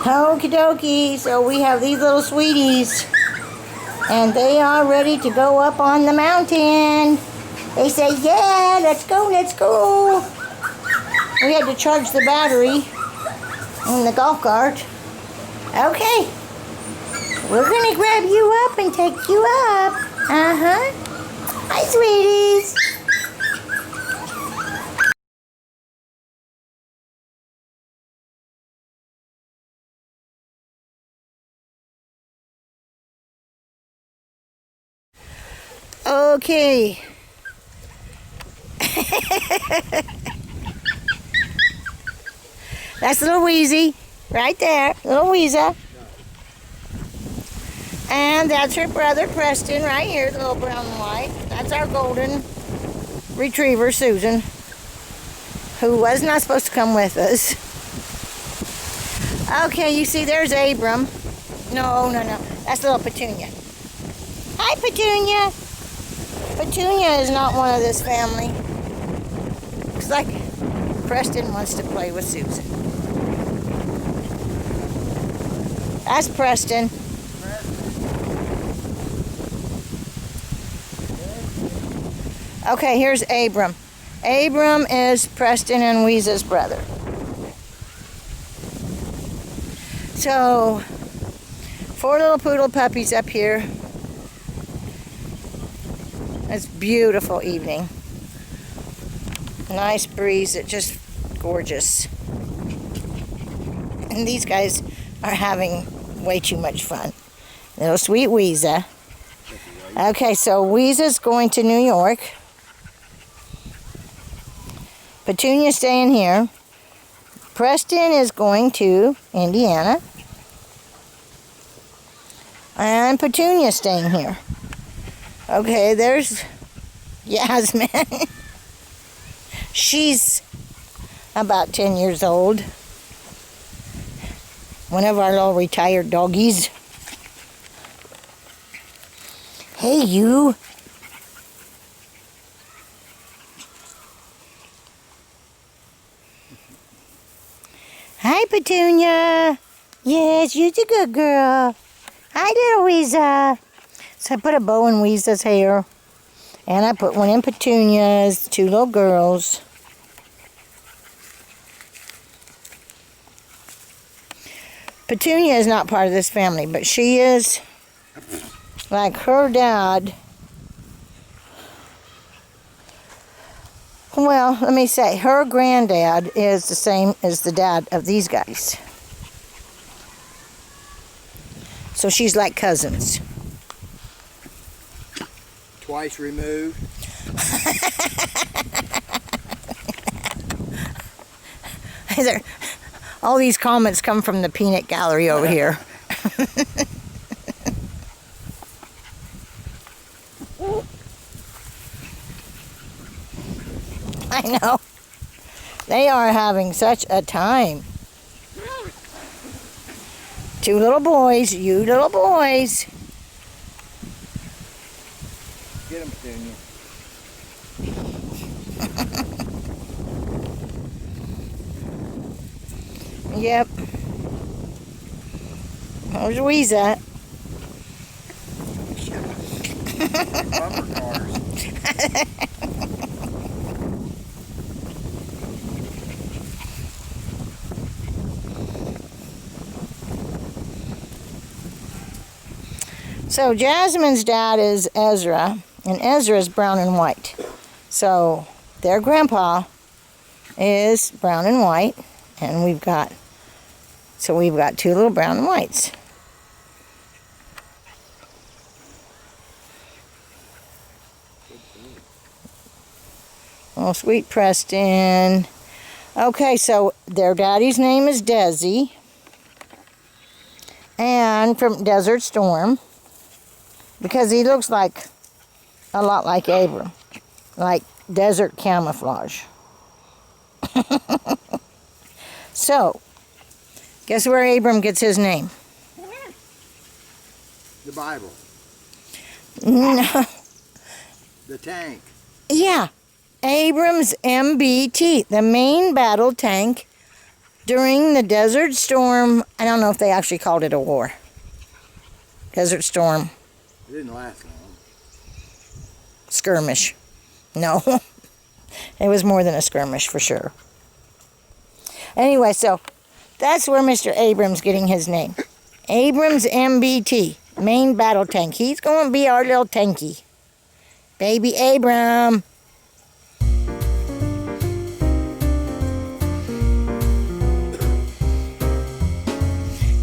Okie dokie, so we have these little sweeties, and they are ready to go up on the mountain. They say, yeah, let's go, let's go. We had to charge the battery in the golf cart. Okay, we're gonna grab you up and take you up. Hi, sweeties. Okay. That's little Wheezy, right there, little Weeza. And that's her brother Preston, right here, the little brown and white. That's our golden retriever, Susan, who was not supposed to come with us. Okay, you see, there's Abram. No, that's little Petunia. Hi, Petunia. Petunia is not one of this family. Looks like Preston wants to play with Susan. That's Preston. Okay, here's Abram. Abram is Preston and Weeza's brother. So, 4 little poodle puppies up here. It's a beautiful evening. Nice breeze, it's just gorgeous. And these guys are having way too much fun. Little sweet Weeza. Okay, so Weeza's going to New York. Petunia's staying here. Preston is going to Indiana. And Petunia's staying here. Okay, there's Yasmin. She's about 10 years old. One of our little retired doggies. Hey, you. Hi, Petunia. Yes, you're a good girl. Hi, little Weeza. So I put a bow in Weeza's hair. And I put one in Petunia's, 2 little girls. Petunia is not part of this family, but she is like her dad. Well, let me say, her granddad is the same as the dad of these guys. So she's like cousins. Twice removed. All these comments come from the peanut gallery over here. I know. They are having such a time. 2 little boys, you little boys. Get him, Petunia. Yep. There's Weeza. Bumper cars. So Jasmine's dad is Ezra, and Ezra is brown and white. So their grandpa is brown and white, and we've got 2 little brown and whites. Oh, sweet Preston. Okay, so their daddy's name is Desi, and from Desert Storm, because he looks like a lot like Abram, like desert camouflage. So, guess where Abram gets his name? The Bible. No. The tank. Yeah. Abram's MBT, the main battle tank During the Desert Storm, I don't know if they actually called it a war. Desert Storm. It didn't last long. Skirmish. No. It was more than a skirmish for sure. Anyway, so that's where Mr. Abrams getting his name. Abrams MBT, main battle tank. He's going to be our little tanky. Baby Abram.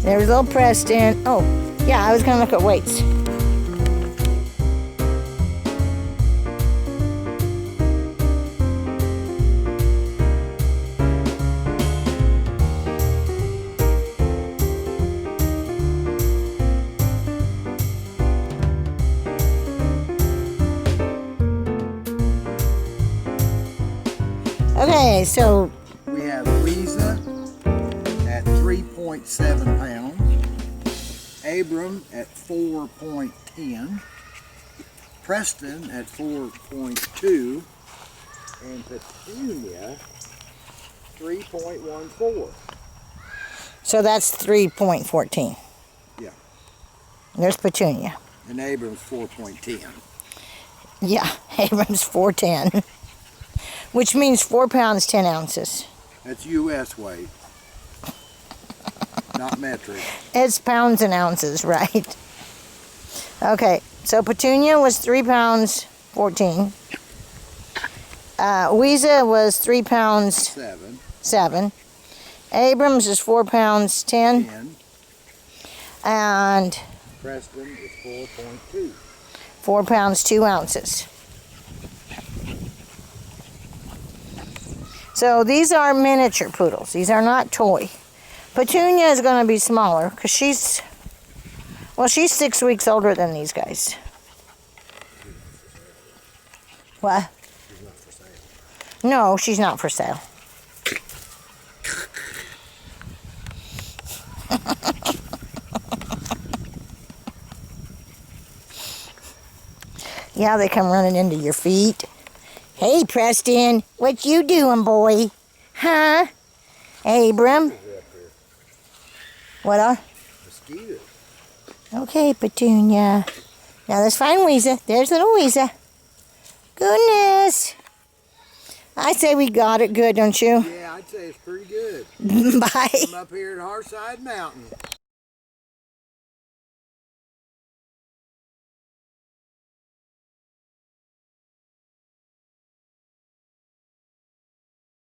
There's little Preston. Oh, yeah, I was going to look at weights. Okay, so We have Lisa at 3.7 pounds, Abram at 4.10, Preston at 4.2, and Petunia 3.14. so that's 3.14. Yeah. There's Petunia. And Abram's 4.10. Yeah, Abrams 410. Which means 4 pounds, 10 ounces. That's U.S. weight, not metric. It's pounds and ounces, right? Okay, so Petunia was 3 pounds, 14. Weeza was 3 pounds, 7. Abrams is 4 pounds, 10. 10. And Preston is 4.2. 4 pounds, 2 ounces. So these are miniature poodles. These are not toy. Petunia is going to be smaller because she's 6 weeks older than these guys. What? She's not for sale. No, she's not for sale. Yeah, they come running into your feet. Hey, Preston, what you doing, boy? Huh? Abram? What are? Mosquitoes. Okay, Petunia. Now let's find Weeza. There's little Weeza. Goodness. I say we got it good, don't you? Yeah, I'd say it's pretty good. Bye. I'm up here at Hearthside Mountain.